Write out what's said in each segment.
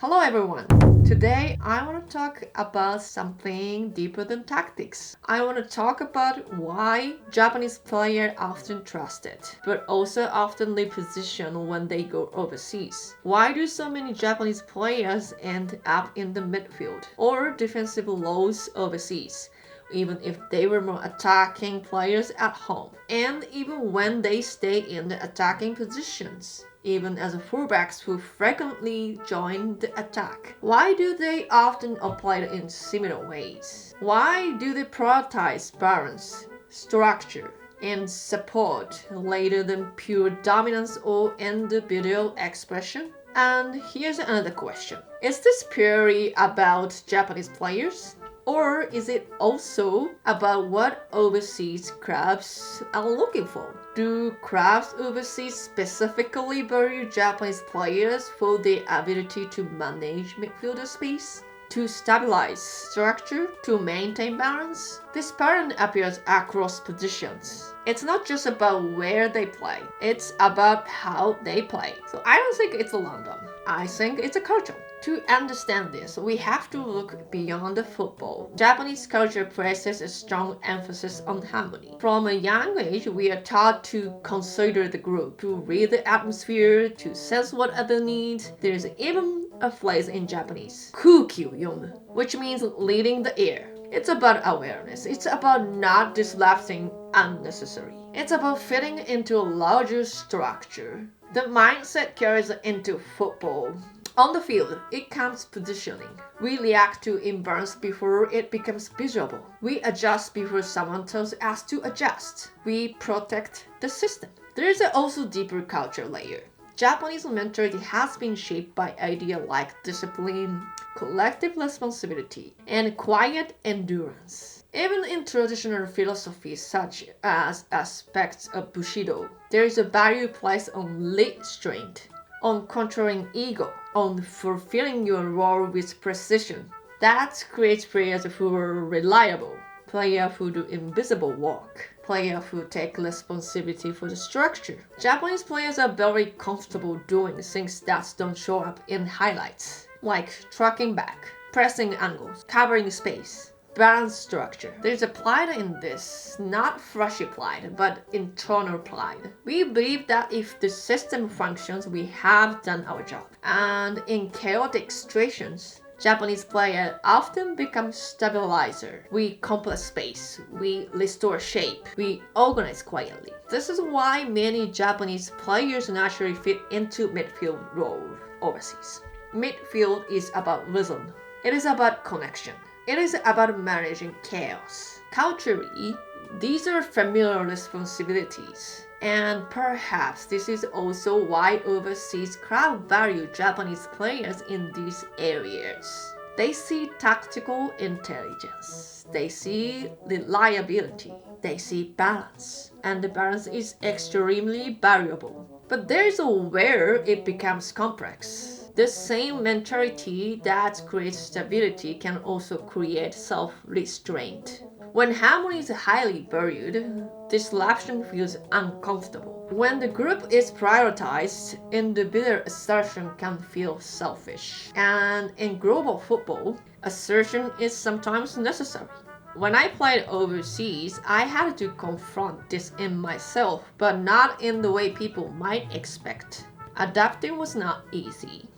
Hello everyone! Today I want to talk about something deeper than tactics. I want to talk about why Japanese players often trusted, but also often leave position when they go overseas. Why do so many Japanese players end up in the midfield or defensive roles overseas? Even if they were more attacking players at home, and even when they stay in the attacking positions, even as fullbacks who frequently join the attack. Why do they often operate in similar ways? Why do they prioritize balance, structure, and support rather than pure dominance or individual expression? And here's another question. Is this purely about Japanese players? Or is it also about what overseas clubs are looking for? Do clubs overseas specifically value Japanese players for their ability to manage midfielder space? To stabilize structure, to maintain balance? This pattern appears across positions. It's not just about where they play, it's about how they play. So I don't think it's random. I think it's a culture. To understand this, we have to look beyond the football. Japanese culture places a strong emphasis on harmony. From a young age, we are taught to consider the group, to read the atmosphere, to sense what others need. There's even a phrase in Japanese, 空気を読む, which means leading the air. It's about awareness. It's about not disrupting unnecessary. It's about fitting into a larger structure. The mindset carries into football. On the field, it comes positioning. We react to imbalance before it becomes visible. We adjust before someone tells us to adjust. We protect the system. There is also a deeper culture layer. Japanese mentality has been shaped by ideas like discipline, collective responsibility, and quiet endurance. Even in traditional philosophies such as aspects of Bushido, there is a value placed on restraint, on controlling ego, on fulfilling your role with precision. That creates players who are reliable, players who do invisible work, players who take responsibility for the structure. Japanese players are very comfortable doing things that don't show up in highlights, like tracking back, pressing angles, covering space. Balanced structure. There's a pride in this, not flashy pride, but internal pride. We believe that if the system functions, we have done our job. And in chaotic situations, Japanese players often become stabilizer. We compress space, we restore shape, we organize quietly. This is why many Japanese players naturally fit into midfield roles overseas. Midfield is about rhythm. It is about connection. It is about managing chaos. Culturally, these are familiar responsibilities. And perhaps this is also why overseas clubs value Japanese players in these areas. They see tactical intelligence. They see reliability. They see balance. And the balance is extremely valuable. But there's a where it becomes complex. The same mentality that creates stability can also create self-restraint. When harmony is highly valued, disruption feels uncomfortable. When the group is prioritized, individual assertion can feel selfish. And in global football, assertion is sometimes necessary. When I played overseas, I had to confront this in myself, but not in the way people might expect. Adapting was not easy.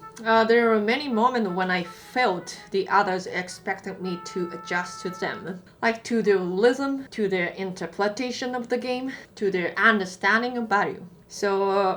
There were many moments when I felt the others expected me to adjust to them, like to their rhythm, to their interpretation of the game, to their understanding of value.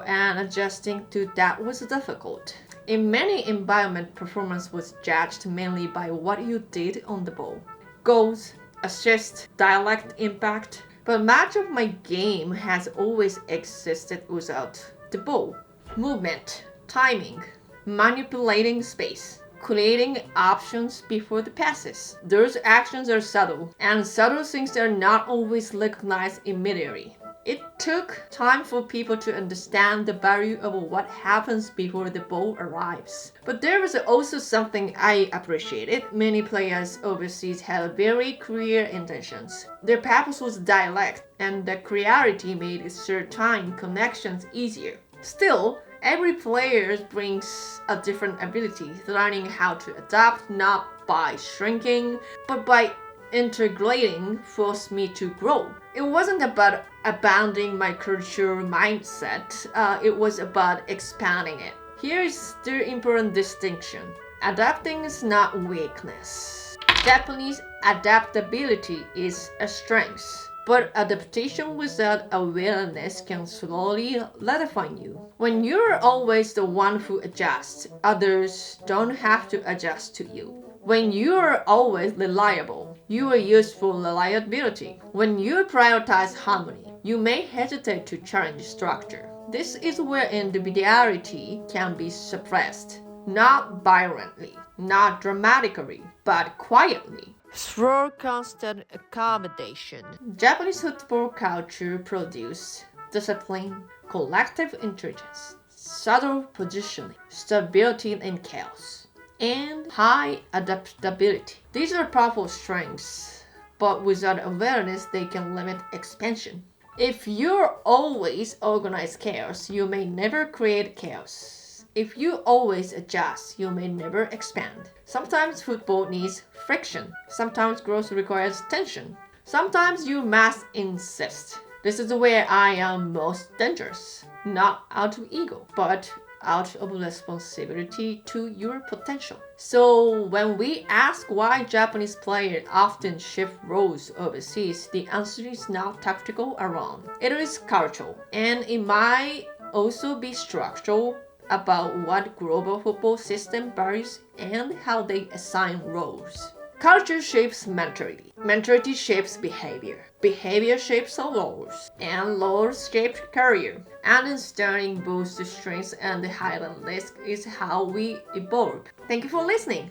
And adjusting to that was difficult. In many environments, performance was judged mainly by what you did on the ball. Goals, assists, direct impact. But much of my game has always existed without the ball. Movement, timing, manipulating space, creating options before the passes. Those actions are subtle, and subtle things are not always recognized immediately. It took time for people to understand the value of what happens before the ball arrives. But there was also something I appreciated. Many players overseas had very clear intentions. Their purpose was direct, and the clarity made certain connections easier. Still, Every player brings a different ability, learning how to adapt not by shrinking, but by integrating forced me to grow. It wasn't about abandoning my cultural mindset, it was about expanding it. Here is the important distinction. Adapting is not weakness. Japanese adaptability is a strength. But adaptation without awareness can slowly redefine you. When you're always the one who adjusts, others don't have to adjust to you. When you're always reliable, you are useful reliability. When you prioritize harmony, you may hesitate to challenge structure. This is where individuality can be suppressed, not violently, not dramatically, but quietly. Through constant accommodation, Japanese football culture produces discipline, collective intelligence, subtle positioning, stability in chaos, and high adaptability. These are powerful strengths, but without awareness, they can limit expansion. If you're always organize chaos, you may never create chaos. If you always adjust, you may never expand. Sometimes football needs friction. Sometimes growth requires tension. Sometimes you must insist. This is where I am most dangerous. Not out of ego, but out of responsibility to your potential. So when we ask why Japanese players often shift roles overseas, the answer is not tactical alone. It is cultural, and it might also be structural, about what global football system values and how they assign roles. Culture shapes mentality. Mentality shapes behavior. Behavior shapes roles. And roles shape career. Understanding both the strengths and the hidden risk is how we evolve. Thank you for listening.